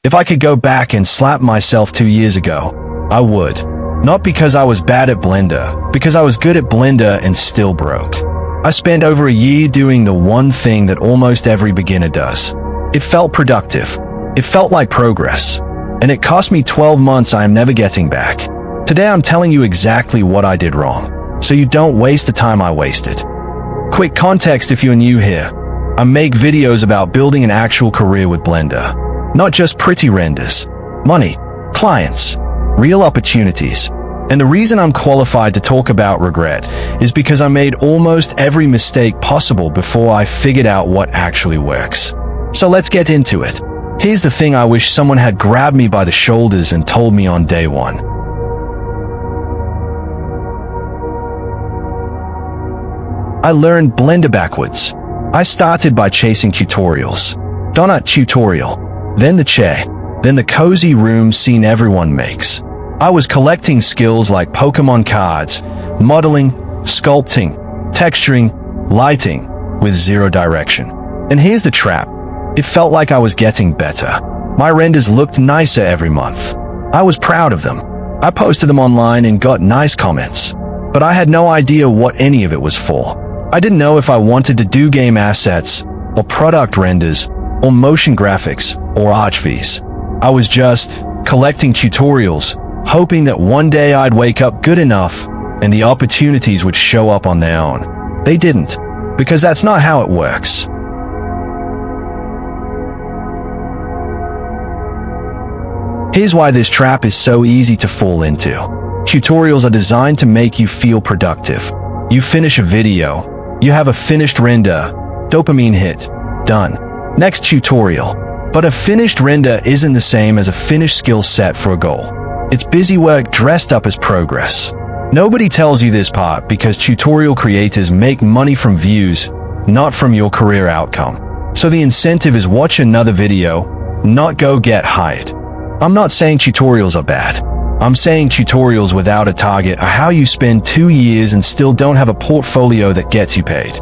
If I could go back and slap myself 2 years ago, I would. Not because I was bad at Blender, because I was good at Blender and still broke. I spent over a year doing the one thing that almost every beginner does. It felt productive. It felt like progress. And it cost me 12 months I am never getting back. Today I'm telling you exactly what I did wrong, so you don't waste the time I wasted. Quick context if you're new here. I make videos about building an actual career with Blender. Not just pretty renders. Money, clients, real opportunities. And the reason I'm qualified to talk about regret is because I made almost every mistake possible before I figured out what actually works. So let's get into it. Here's the thing I wish someone had grabbed me by the shoulders and told me on day one. I learned Blender backwards. I started by chasing tutorials. Donut tutorial, then the chair, then the cozy room scene everyone makes. I was collecting skills like Pokemon cards, modeling, sculpting, texturing, lighting, with zero direction. And here's the trap. It felt like I was getting better. My renders looked nicer every month. I was proud of them. I posted them online and got nice comments. But I had no idea what any of it was for. I didn't know if I wanted to do game assets, or product renders, or motion graphics, or archvies. I was just collecting tutorials, hoping that one day I'd wake up good enough and the opportunities would show up on their own. They didn't, because that's not how it works. Here's why this trap is so easy to fall into. Tutorials are designed to make you feel productive. You finish a video, you have a finished render, dopamine hit, done. Next tutorial. But a finished render isn't the same as a finished skill set for a goal. It's busy work dressed up as progress. Nobody tells you this part because tutorial creators make money from views, not from your career outcome. So the incentive is watch another video, not go get hired. I'm not saying tutorials are bad. I'm saying tutorials without a target are how you spend 2 years and still don't have a portfolio that gets you paid.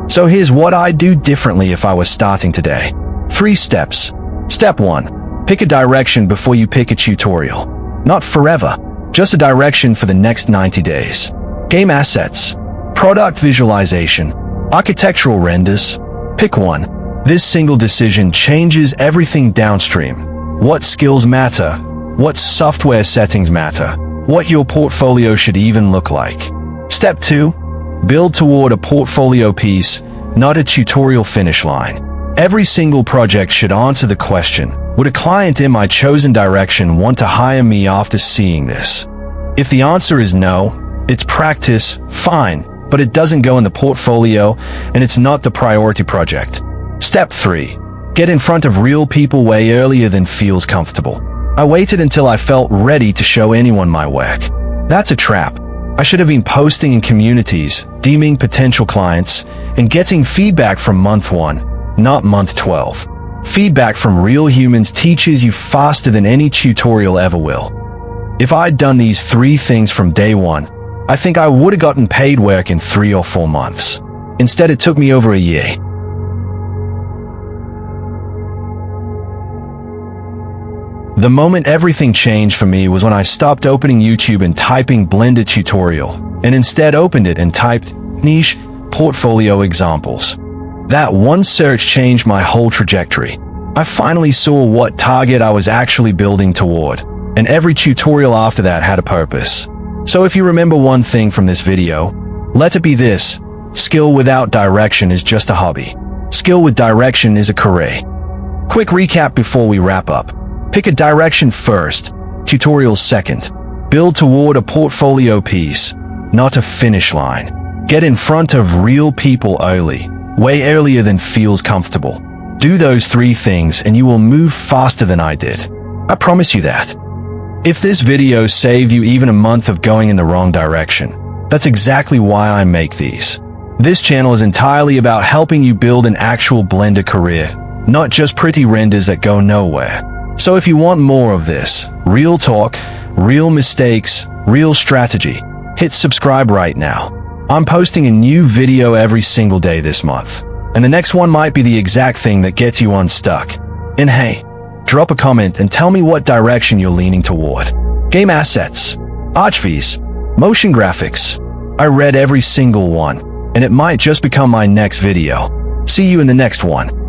So here's what I'd do differently if I was starting today. 3 steps. Step 1. Pick a direction before you pick a tutorial. Not forever, just a direction for the next 90 days. Game assets, product visualization, architectural renders. Pick one. This single decision changes everything downstream. What skills matter, what software settings matter, what your portfolio should even look like. Step 2. Build toward a portfolio piece, not a tutorial finish line. Every single project should answer the question, would a client in my chosen direction want to hire me after seeing this? If the answer is no, it's practice, fine, but it doesn't go in the portfolio and it's not the priority project. Step 3. Get in front of real people way earlier than feels comfortable. I waited until I felt ready to show anyone my work. That's a trap. I should have been posting in communities, DMing potential clients, and getting feedback from month 1, not month 12. Feedback from real humans teaches you faster than any tutorial ever will. If I'd done these 3 things from day 1, I think I would have gotten paid work in 3 or 4 months. Instead, it took me over a year. The moment everything changed for me was when I stopped opening YouTube and typing Blender tutorial, and instead opened it and typed niche portfolio examples. That one search changed my whole trajectory. I finally saw what target I was actually building toward, and every tutorial after that had a purpose. So if you remember one thing from this video, let it be this: skill without direction is just a hobby. Skill with direction is a career. Quick recap before we wrap up. Pick a direction first, tutorials second. Build toward a portfolio piece, not a finish line. Get in front of real people early, way earlier than feels comfortable. Do those 3 things and you will move faster than I did. I promise you that. If this video saved you even a month of going in the wrong direction, that's exactly why I make these. This channel is entirely about helping you build an actual Blender career, not just pretty renders that go nowhere. So if you want more of this, real talk, real mistakes, real strategy, hit subscribe right now. I'm posting a new video every single day this month. And the next one might be the exact thing that gets you unstuck. And hey, drop a comment and tell me what direction you're leaning toward. Game assets, archvies, motion graphics. I read every single one, and it might just become my next video. See you in the next one.